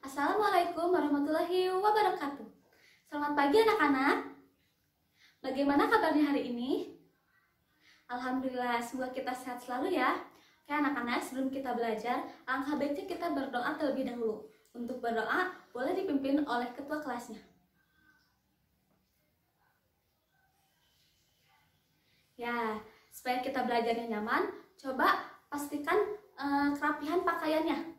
Assalamualaikum warahmatullahi wabarakatuh. Selamat pagi anak-anak. Bagaimana kabarnya hari ini? Alhamdulillah, semoga kita sehat selalu ya. Oke anak-anak, sebelum kita belajar, alangkah baiknya kita berdoa terlebih dahulu. Untuk berdoa, boleh dipimpin oleh ketua kelasnya. Ya, supaya kita belajarnya nyaman, coba pastikan kerapihan pakaiannya.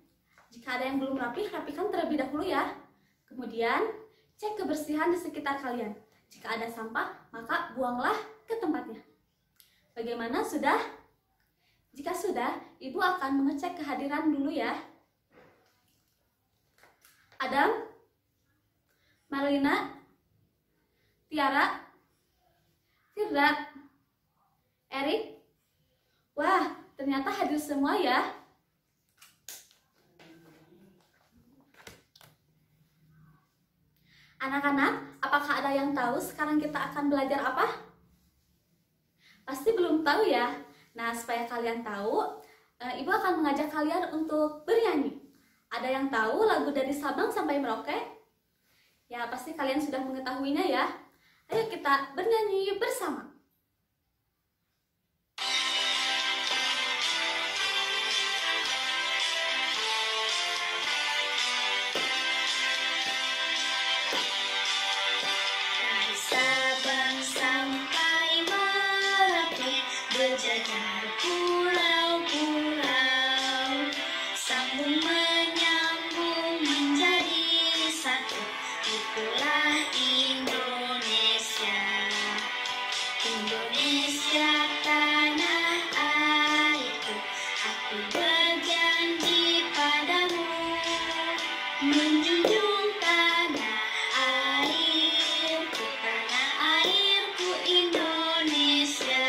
Jika ada yang belum rapi, rapikan terlebih dahulu ya. Kemudian, cek kebersihan di sekitar kalian. Jika ada sampah, maka buanglah ke tempatnya. Bagaimana, sudah? Jika sudah, Ibu akan mengecek kehadiran dulu ya. Adam, Marlina, Tiara, Firda, Erik. Wah, ternyata hadir semua ya. Anak-anak, apakah ada yang tahu sekarang kita akan belajar apa? Pasti belum tahu ya. Nah, supaya kalian tahu, Ibu akan mengajak kalian untuk bernyanyi. Ada yang tahu lagu dari Sabang sampai Merauke? Ya, pasti kalian sudah mengetahuinya ya. Ayo kita bernyanyi bersama. Berjajar pulau-pulau, sambung menyambung menjadi satu. Itulah Indonesia. Indonesia tanah airku, aku berjanji padamu, menjunjung tanah airku Indonesia.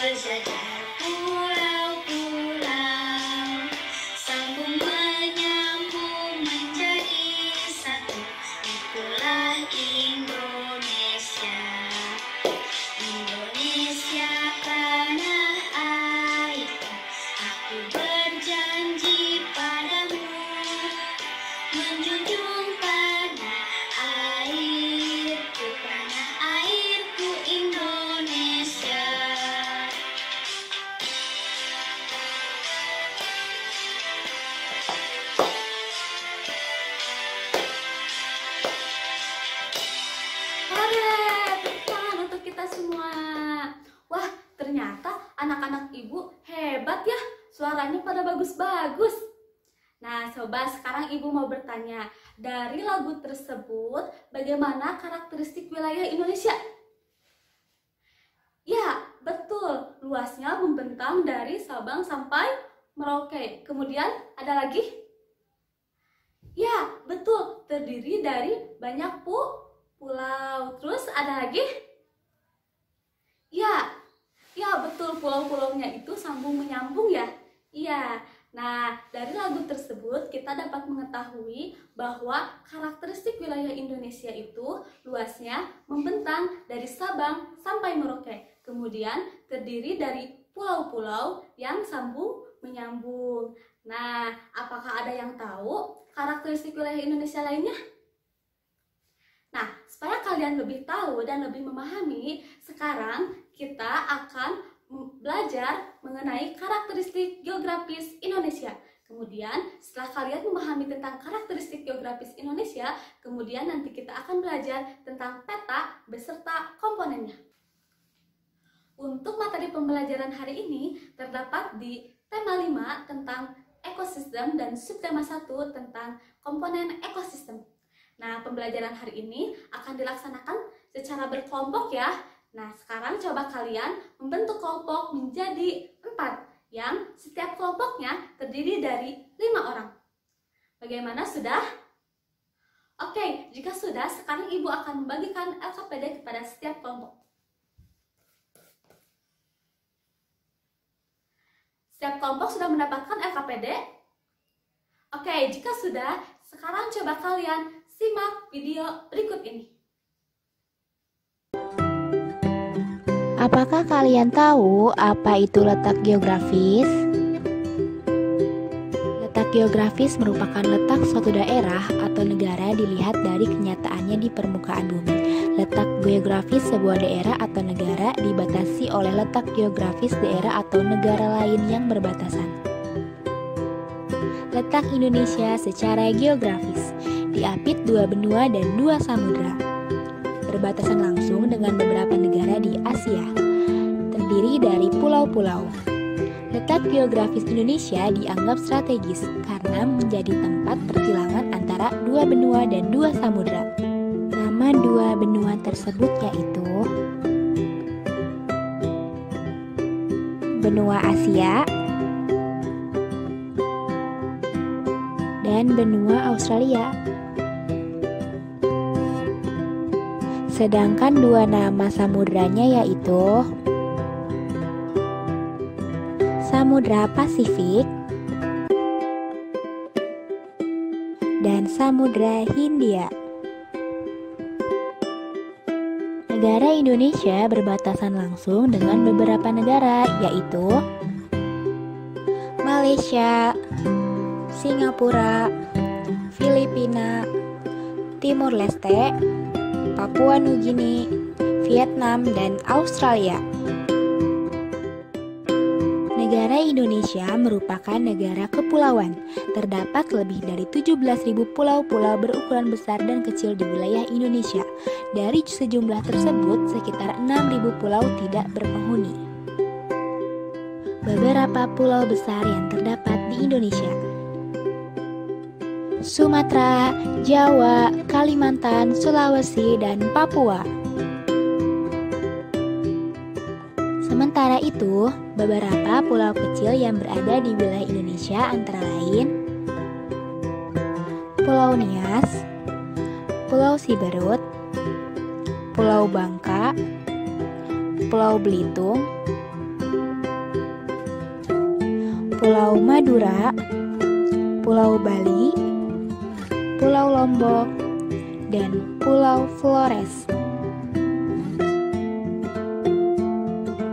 Berjajar pulau-pulau, sambung menyambung menjadi satu. Itulah Indonesia. Indonesia tanah airku, aku berjanji padamu, menjunjung tanah airku Indonesia. Wah, ternyata anak-anak Ibu hebat ya, suaranya pada bagus-bagus. Nah, sobat, sekarang Ibu mau bertanya, dari lagu tersebut bagaimana karakteristik wilayah Indonesia? Ya, betul, luasnya membentang dari Sabang sampai Merauke. Kemudian ada lagi? Ya, betul, terdiri dari banyak pulau. Terus ada lagi? Ya, betul, pulau-pulaunya itu sambung menyambung ya. Iya. Nah, dari lagu tersebut kita dapat mengetahui bahwa karakteristik wilayah Indonesia itu luasnya membentang dari Sabang sampai Merauke. Kemudian terdiri dari pulau-pulau yang sambung menyambung. Nah, apakah ada yang tahu karakteristik wilayah Indonesia lainnya? Nah, supaya kalian lebih tahu dan lebih memahami, sekarang kita akan belajar mengenai karakteristik geografis Indonesia. Kemudian, setelah kalian memahami tentang karakteristik geografis Indonesia, kemudian nanti kita akan belajar tentang peta beserta komponennya. Untuk materi pembelajaran hari ini terdapat di tema 5 tentang ekosistem dan subtema 1 tentang komponen ekosistem. Nah, pembelajaran hari ini akan dilaksanakan secara berkelompok ya. Nah, sekarang coba kalian membentuk kelompok menjadi 4 yang setiap kelompoknya terdiri dari 5 orang. Bagaimana, sudah? Oke, jika sudah, sekarang Ibu akan membagikan LKPD kepada setiap kelompok. Setiap kelompok sudah mendapatkan LKPD? Oke, jika sudah, sekarang coba kalian simak video berikut ini. Apakah kalian tahu apa itu letak geografis? Letak geografis merupakan letak suatu daerah atau negara dilihat dari kenyataannya di permukaan bumi. Letak geografis sebuah daerah atau negara dibatasi oleh letak geografis daerah atau negara lain yang berbatasan. Letak Indonesia secara geografis diapit 2 benua dan 2 samudra. Berbatasan langsung dengan beberapa negara di Asia, terdiri dari pulau-pulau. Letak geografis Indonesia dianggap strategis karena menjadi tempat persilangan antara 2 benua dan 2 samudra. Nama 2 benua tersebut yaitu benua Asia dan benua Australia. Sedangkan 2 nama samudranya yaitu Samudra Pasifik dan Samudra Hindia. Negara Indonesia berbatasan langsung dengan beberapa negara yaitu Malaysia, Singapura, Filipina, Timur Leste, Papua Nugini, Vietnam, dan Australia. Negara Indonesia merupakan negara kepulauan. Terdapat lebih dari 17.000 pulau-pulau berukuran besar dan kecil di wilayah Indonesia. Dari sejumlah tersebut, sekitar 6.000 pulau tidak berpenghuni. Beberapa pulau besar yang terdapat di Indonesia: Sumatera, Jawa, Kalimantan, Sulawesi, dan Papua. Sementara itu, beberapa pulau kecil yang berada di wilayah Indonesia antara lain Pulau Nias, Pulau Siberut, Pulau Bangka, Pulau Belitung, Pulau Madura, Pulau Bali, Pulau Lombok, dan Pulau Flores.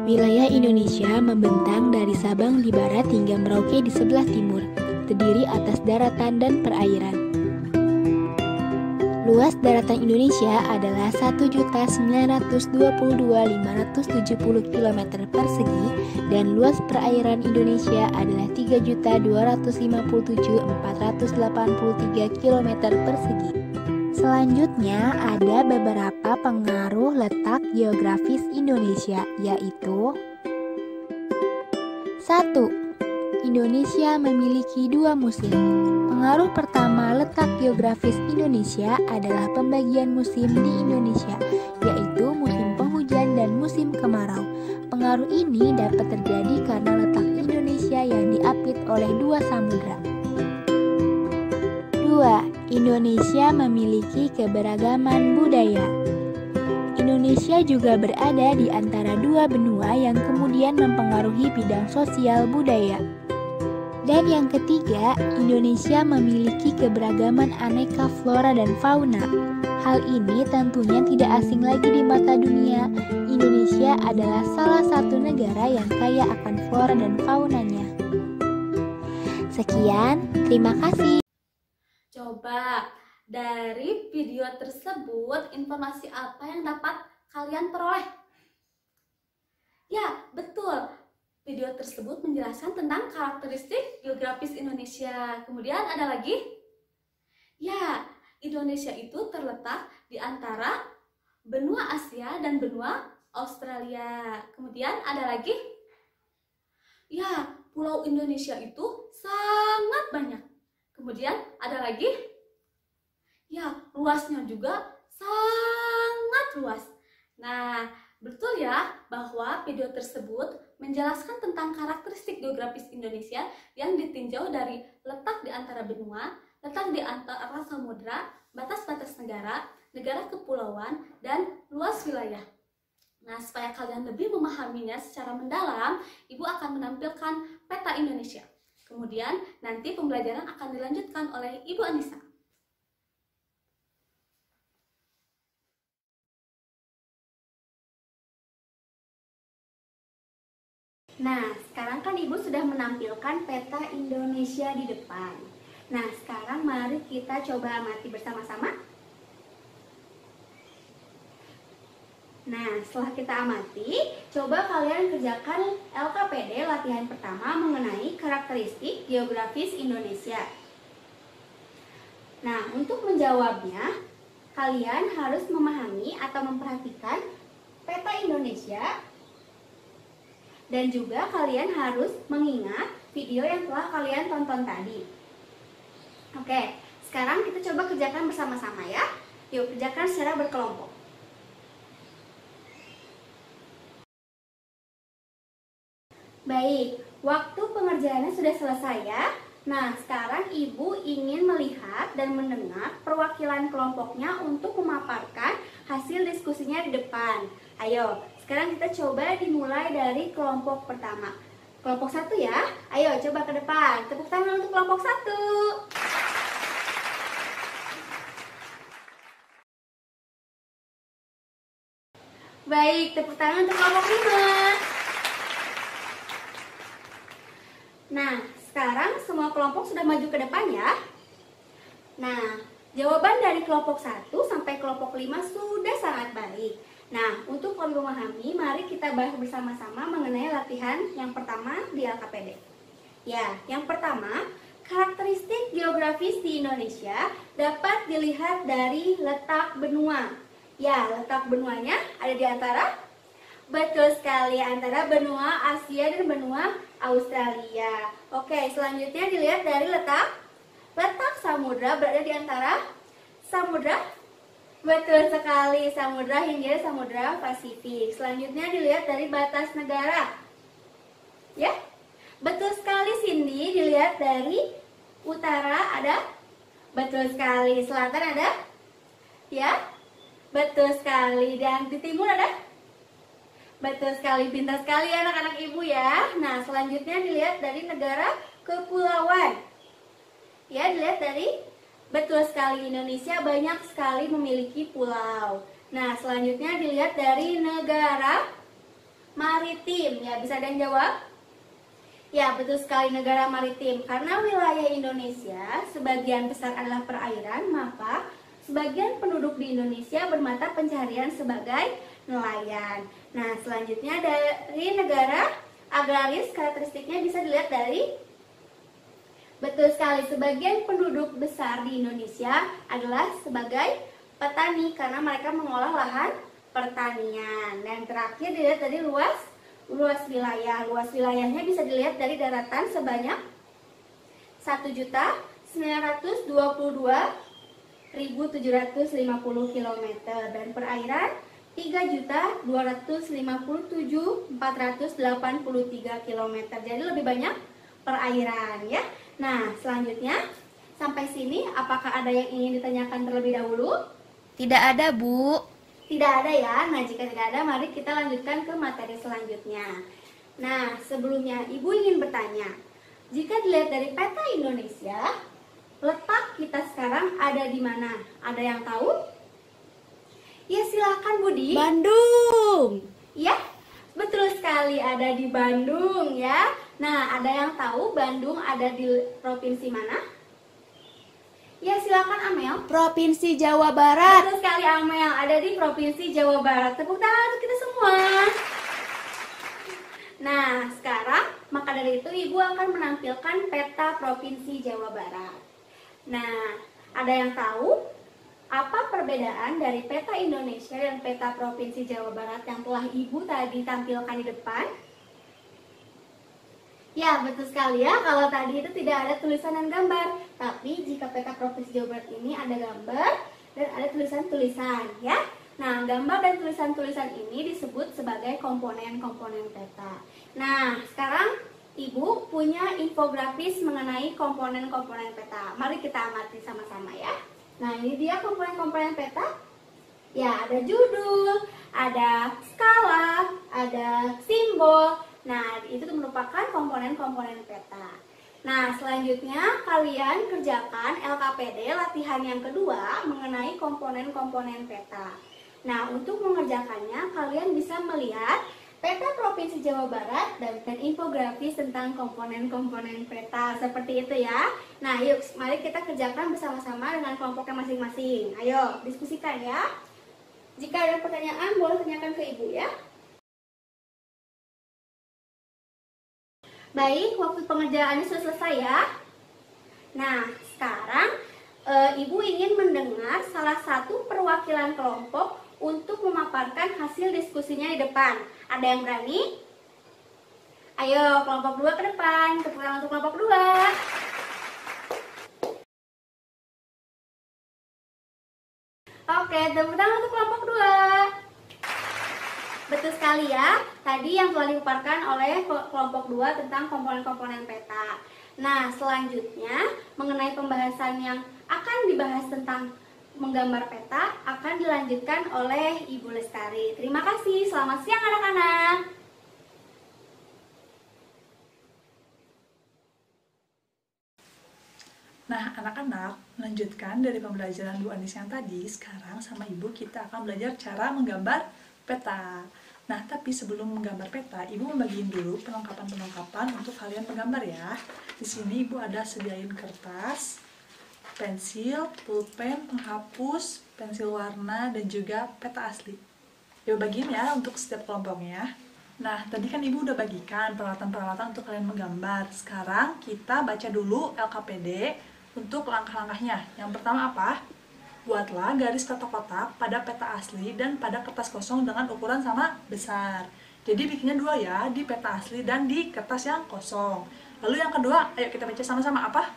Wilayah Indonesia membentang dari Sabang di barat hingga Merauke di sebelah timur, terdiri atas daratan dan perairan. Luas daratan Indonesia adalah 1.922.570 km persegi dan luas perairan Indonesia adalah 3.257.483 km persegi. Selanjutnya ada beberapa pengaruh letak geografis Indonesia, yaitu 1. Indonesia memiliki 2 musim. Pengaruh pertama letak geografis Indonesia adalah pembagian musim di Indonesia, yaitu musim penghujan dan musim kemarau. Pengaruh ini dapat terjadi karena letak Indonesia yang diapit oleh 2 samudra. 2. Indonesia memiliki keberagaman budaya. Indonesia juga berada di antara 2 benua yang kemudian mempengaruhi bidang sosial budaya. Dan yang ketiga, Indonesia memiliki keberagaman aneka flora dan fauna. Hal ini tentunya tidak asing lagi di mata dunia. Indonesia adalah salah satu negara yang kaya akan flora dan faunanya. Sekian, terima kasih. Coba dari video tersebut informasi apa yang dapat kalian peroleh? Ya, betul. Video tersebut menjelaskan tentang karakteristik geografis Indonesia. Kemudian ada lagi? Ya, Indonesia itu terletak di antara benua Asia dan benua Australia. Kemudian ada lagi? Ya, pulau Indonesia itu sangat banyak. Kemudian ada lagi? Ya, luasnya juga sangat luas. Nah, betul ya bahwa video tersebut menjelaskan tentang karakteristik geografis Indonesia yang ditinjau dari letak di antara benua, letak di antara samudra, batas-batas negara, negara kepulauan, dan luas wilayah. Nah, supaya kalian lebih memahaminya secara mendalam, Ibu akan menampilkan peta Indonesia. Kemudian, nanti pembelajaran akan dilanjutkan oleh Ibu Anissa. Nah, sekarang kan Ibu sudah menampilkan peta Indonesia di depan. Nah, sekarang mari kita coba amati bersama-sama. Nah, setelah kita amati, coba kalian kerjakan LKPD latihan pertama mengenai karakteristik geografis Indonesia. Nah, untuk menjawabnya, kalian harus memahami atau memperhatikan peta Indonesia. Dan juga kalian harus mengingat video yang telah kalian tonton tadi. Oke, sekarang kita coba kerjakan bersama-sama ya. Yuk, kerjakan secara berkelompok. Baik, waktu pengerjaannya sudah selesai ya. Nah, sekarang Ibu ingin melihat dan mendengar perwakilan kelompoknya untuk memaparkan hasil diskusinya di depan. Ayo, sekarang kita coba dimulai dari kelompok pertama. Kelompok 1 ya. Ayo coba ke depan. Tepuk tangan untuk kelompok 1. Baik, tepuk tangan untuk kelompok 5. Nah, sekarang semua kelompok sudah maju ke depan ya. Nah, jawaban dari kelompok 1 sampai kelompok 5 sudah sangat baik. Nah, untuk lebih memahami, mari kita bahas bersama-sama mengenai latihan yang pertama di LKPD. Ya, yang pertama, karakteristik geografis di Indonesia dapat dilihat dari letak benua. Ya, letak benuanya ada di antara, betul sekali, antara benua Asia dan benua Australia. Oke, selanjutnya dilihat dari letak samudra berada di antara samudra. Betul sekali, Samudra Hindia, Samudra Pasifik. Selanjutnya dilihat dari batas negara. Ya, betul sekali Cindy, dilihat dari utara ada. Betul sekali, selatan ada. Ya, betul sekali. Dan di timur ada. Betul sekali, pintar sekali anak-anak Ibu ya. Nah, selanjutnya dilihat dari negara kepulauan. Ya, dilihat dari. Betul sekali, Indonesia banyak sekali memiliki pulau. Nah, selanjutnya dilihat dari negara maritim. Ya, bisa ada yang jawab? Ya, betul sekali, negara maritim. Karena wilayah Indonesia sebagian besar adalah perairan, maka sebagian penduduk di Indonesia bermata pencaharian sebagai nelayan. Nah, selanjutnya dari negara agraris, karakteristiknya bisa dilihat dari. Betul sekali, sebagian penduduk besar di Indonesia adalah sebagai petani karena mereka mengolah lahan pertanian. Dan terakhir dilihat dari luas wilayah. Luas wilayahnya bisa dilihat dari daratan sebanyak 1.922.750 km dan perairan 3.257.483 km. Jadi lebih banyak perairan ya. Nah, selanjutnya sampai sini apakah ada yang ingin ditanyakan terlebih dahulu? Tidak ada, Bu. Tidak ada ya. Nah, jika tidak ada, mari kita lanjutkan ke materi selanjutnya. Nah, sebelumnya Ibu ingin bertanya, jika dilihat dari peta Indonesia, letak kita sekarang ada di mana? Ada yang tahu? Ya, silakan Budi. Bandung. Ya, betul sekali, ada di Bandung ya. Nah, ada yang tahu Bandung ada di provinsi mana? Ya, silakan Amel. Provinsi Jawa Barat. Betul sekali Amel, ada di provinsi Jawa Barat. Tepuk tangan untuk kita semua. Nah, sekarang maka dari itu Ibu akan menampilkan peta provinsi Jawa Barat. Nah, ada yang tahu apa perbedaan dari peta Indonesia dan peta provinsi Jawa Barat yang telah Ibu tadi tampilkan di depan? Ya, betul sekali ya, kalau tadi itu tidak ada tulisan dan gambar. Tapi jika peta provinsi Jawa Barat ini ada gambar dan ada tulisan-tulisan ya. Nah, gambar dan tulisan-tulisan ini disebut sebagai komponen-komponen peta. Nah, sekarang Ibu punya infografis mengenai komponen-komponen peta. Mari kita amati sama-sama ya. Nah, ini dia komponen-komponen peta. Ya, ada judul, ada skala, ada simbol. Nah, itu merupakan komponen-komponen peta. Nah, selanjutnya kalian kerjakan LKPD latihan yang kedua mengenai komponen-komponen peta. Nah, untuk mengerjakannya kalian bisa melihat peta Provinsi Jawa Barat dan infografis tentang komponen-komponen peta seperti itu ya. Nah, yuk mari kita kerjakan bersama-sama dengan kelompoknya masing-masing. Ayo, diskusikan ya. Jika ada pertanyaan boleh tanyakan ke Ibu ya. Baik, waktu pengerjaannya sudah selesai ya. Nah, sekarang Ibu ingin mendengar salah satu perwakilan kelompok untuk memaparkan hasil diskusinya di depan. Ada yang berani? Ayo, kelompok 2 ke depan. Tepuk tangan untuk kelompok 2. Oke, tepuk tangan untuk kelompok 2. Betul sekali ya. Tadi yang telah dipaparkan oleh kelompok 2 tentang komponen-komponen peta. Nah, selanjutnya mengenai pembahasan yang akan dibahas tentang menggambar peta akan dilanjutkan oleh Ibu Lestari. Terima kasih. Selamat siang anak-anak. Nah, anak-anak, melanjutkan dari pembelajaran Bu Anis yang tadi, sekarang sama Ibu kita akan belajar cara menggambar peta. Nah, tapi sebelum menggambar peta, Ibu membagiin dulu perlengkapan-perlengkapan untuk kalian menggambar ya. Di sini Ibu ada sediain kertas, pensil, pulpen, penghapus, pensil warna, dan juga peta asli. Ibu bagiin ya untuk setiap kelompoknya. Nah, tadi kan Ibu udah bagikan peralatan-peralatan untuk kalian menggambar. Sekarang kita baca dulu LKPD untuk langkah-langkahnya. Yang pertama apa? Buatlah garis kotak-kotak pada peta asli dan pada kertas kosong dengan ukuran sama besar. Jadi bikinnya 2 ya, di peta asli dan di kertas yang kosong. Lalu yang kedua, ayo kita baca sama-sama apa?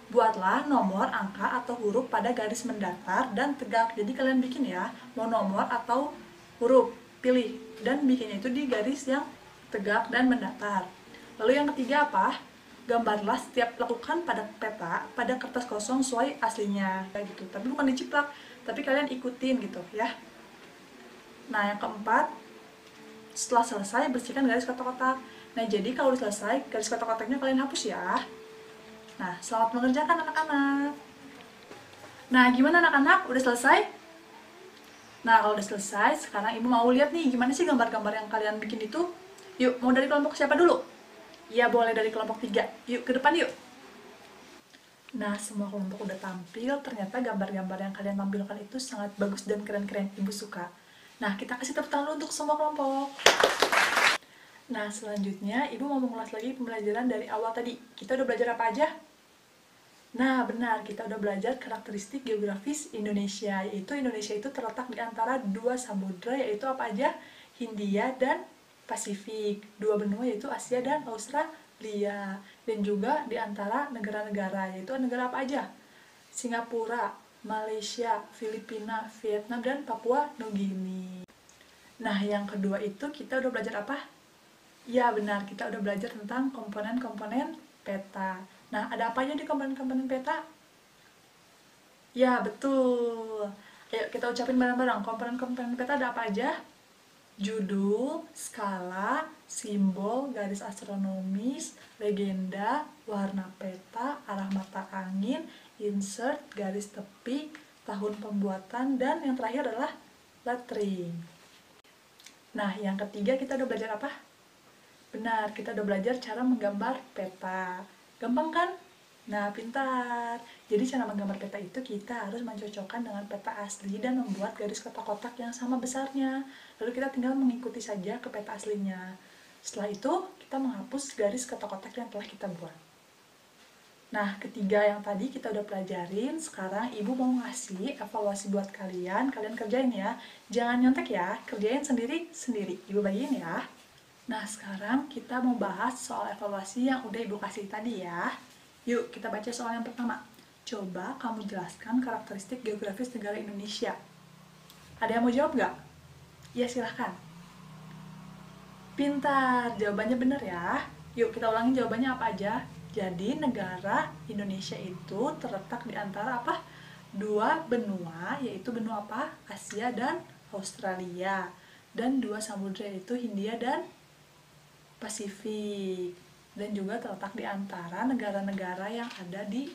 Buatlah nomor, angka, atau huruf pada garis mendatar dan tegak. Jadi kalian bikin ya, mau nomor atau huruf, pilih. Dan bikinnya itu di garis yang tegak dan mendatar. Lalu yang ketiga apa? Gambarlah setiap lakukan pada peta, pada kertas kosong sesuai aslinya. Kayak gitu, tapi bukan diciplak, tapi kalian ikutin gitu ya. Nah, yang keempat, setelah selesai bersihkan garis kotak-kotak. Nah, jadi kalau udah selesai, garis kotak-kotaknya kalian hapus ya. Nah, selamat mengerjakan anak-anak. Nah, gimana anak-anak? Udah selesai? Nah, kalau udah selesai, sekarang Ibu mau lihat nih gimana sih gambar-gambar yang kalian bikin itu. Yuk, mau dari kelompok siapa dulu? Ya, boleh dari kelompok 3. Yuk, ke depan yuk. Nah, semua kelompok udah tampil. Ternyata gambar-gambar yang kalian tampilkan itu sangat bagus dan keren-keren. Ibu suka. Nah, kita kasih tepuk tangan untuk semua kelompok. Nah, selanjutnya Ibu mau mengulas lagi pembelajaran dari awal tadi. Kita udah belajar apa aja? Nah, benar, kita udah belajar karakteristik geografis Indonesia, yaitu Indonesia itu terletak di antara 2 samudra, yaitu apa aja? Hindia dan Pasifik. 2 benua yaitu Asia dan Australia. Dan juga di antara negara-negara, yaitu negara apa aja? Singapura, Malaysia, Filipina, Vietnam, dan Papua Nugini. Nah, yang kedua itu kita udah belajar apa? Ya, benar, kita udah belajar tentang komponen-komponen peta. Nah, ada apa aja di komponen-komponen peta? Ya, betul. Ayo kita ucapin bareng-bareng. Komponen-komponen peta ada apa aja? Judul, skala, simbol, garis astronomis, legenda, warna peta, arah mata angin, insert, garis tepi, tahun pembuatan, dan yang terakhir adalah lettering. Nah, yang ketiga kita udah belajar apa? Benar, kita udah belajar cara menggambar peta. Gampang kan? Nah, pintar. Jadi cara menggambar peta itu kita harus mencocokkan dengan peta asli dan membuat garis kotak-kotak yang sama besarnya. Lalu kita tinggal mengikuti saja ke peta aslinya. Setelah itu, kita menghapus garis kotak-kotak yang telah kita buat. Nah, ketiga yang tadi kita udah pelajarin. Sekarang Ibu mau ngasih evaluasi buat kalian. Kalian kerjain ya. Jangan nyontek ya. Kerjain sendiri-sendiri. Ibu bagiin ya. Nah, sekarang kita mau bahas soal evaluasi yang udah Ibu kasih tadi ya. Yuk, kita baca soal yang pertama. Coba kamu jelaskan karakteristik geografis negara Indonesia. Ada yang mau jawab nggak? Ya silahkan. Pintar, jawabannya benar ya. Yuk kita ulangi jawabannya apa aja. Jadi negara Indonesia itu terletak di antara apa? Dua benua, yaitu benua apa? Asia dan Australia. Dan dua samudra, yaitu Hindia dan Pasifik. Dan juga terletak di antara negara-negara yang ada di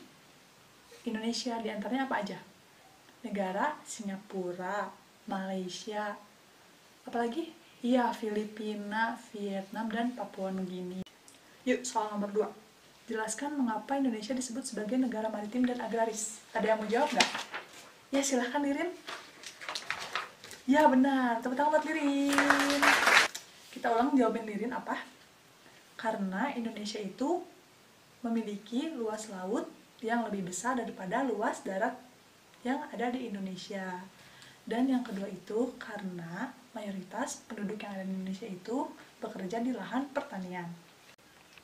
Indonesia. Di antaranya apa aja? Negara Singapura, Malaysia, apalagi? Iya, Filipina, Vietnam, dan Papua Nugini. Yuk, soal nomor 2. Jelaskan mengapa Indonesia disebut sebagai negara maritim dan agraris. Ada yang mau jawab nggak? Ya, silahkan Lirin. Ya, benar. Tepuk tangan buat Lirin. Kita ulang jawaban Lirin apa? Karena Indonesia itu memiliki luas laut yang lebih besar daripada luas darat yang ada di Indonesia. Dan yang kedua itu karena mayoritas penduduk yang ada di Indonesia itu bekerja di lahan pertanian.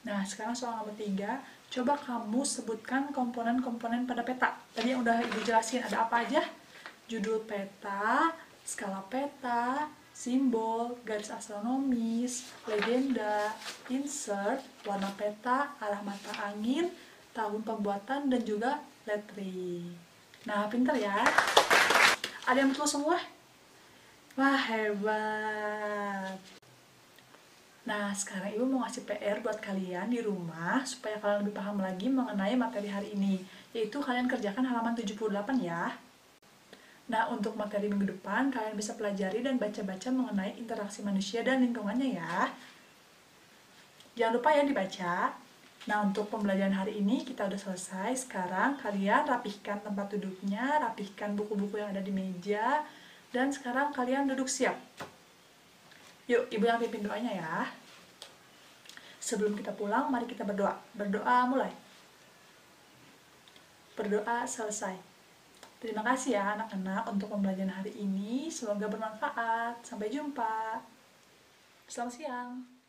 Nah, sekarang soal nomor 3, coba kamu sebutkan komponen-komponen pada peta. Tadi yang udah Ibu jelasin, ada apa aja? Judul peta, skala peta, simbol, garis astronomis, legenda, insert, warna peta, arah mata angin, tahun pembuatan, dan juga lettering. Nah, pintar ya. Ada yang betul semua? Wah, hebat. Nah, sekarang Ibu mau ngasih PR buat kalian di rumah supaya kalian lebih paham lagi mengenai materi hari ini, yaitu kalian kerjakan halaman 78 ya. Nah, untuk materi minggu depan, kalian bisa pelajari dan baca-baca mengenai interaksi manusia dan lingkungannya ya. Jangan lupa ya dibaca. Nah, untuk pembelajaran hari ini kita udah selesai. Sekarang kalian rapihkan tempat duduknya, rapihkan buku-buku yang ada di meja, dan sekarang kalian duduk siap. Yuk, Ibu yang pimpin doanya ya. Sebelum kita pulang, mari kita berdoa. Berdoa mulai. Berdoa selesai. Terima kasih ya anak-anak untuk pembelajaran hari ini. Semoga bermanfaat. Sampai jumpa. Selamat siang.